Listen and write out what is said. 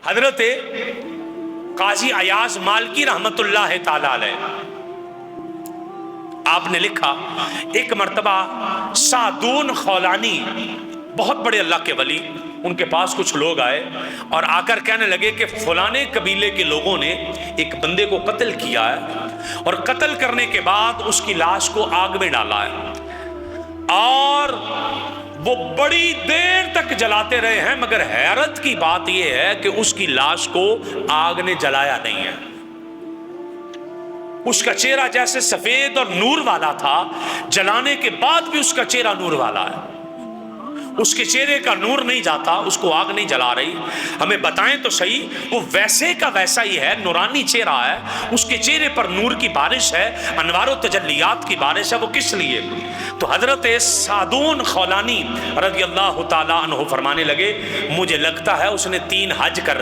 حضرت قاضی ایاز مالکی رحمت اللہ تعالی علیہ آپ نے لکھا، ایک مرتبہ سعدون خولانی بہت بڑے اللہ کے ولی، ان کے پاس کچھ لوگ آئے اور آ کر کہنے لگے کہ فلانے قبیلے کے لوگوں نے ایک بندے کو قتل کیا ہے اور قتل کرنے کے بعد اس کی لاش کو آگ میں ڈالا ہے اور وہ بڑی دیر تک جلاتے رہے ہیں، مگر حیرت کی بات یہ ہے کہ اس کی لاش کو آگ نے جلایا نہیں ہے۔ اس کا چہرہ جیسے سفید اور نور والا تھا، جلانے کے بعد بھی اس کا چہرہ نور والا ہے، اس کے چہرے کا نور نہیں جاتا، اس کو آگ نہیں جلا رہی۔ ہمیں بتائیں تو صحیح، وہ ویسے کا ویسا ہی ہے، نورانی چہرہ ہے، اس کے چہرے پر نور کی بارش ہے، انوار و تجلیات کی بارش ہے، وہ کس لیے؟ تو حضرت سعدون خولانی رضی اللہ تعالیٰ عنہ فرمانے لگے، مجھے لگتا ہے اس نے 3 حج کر رکھے۔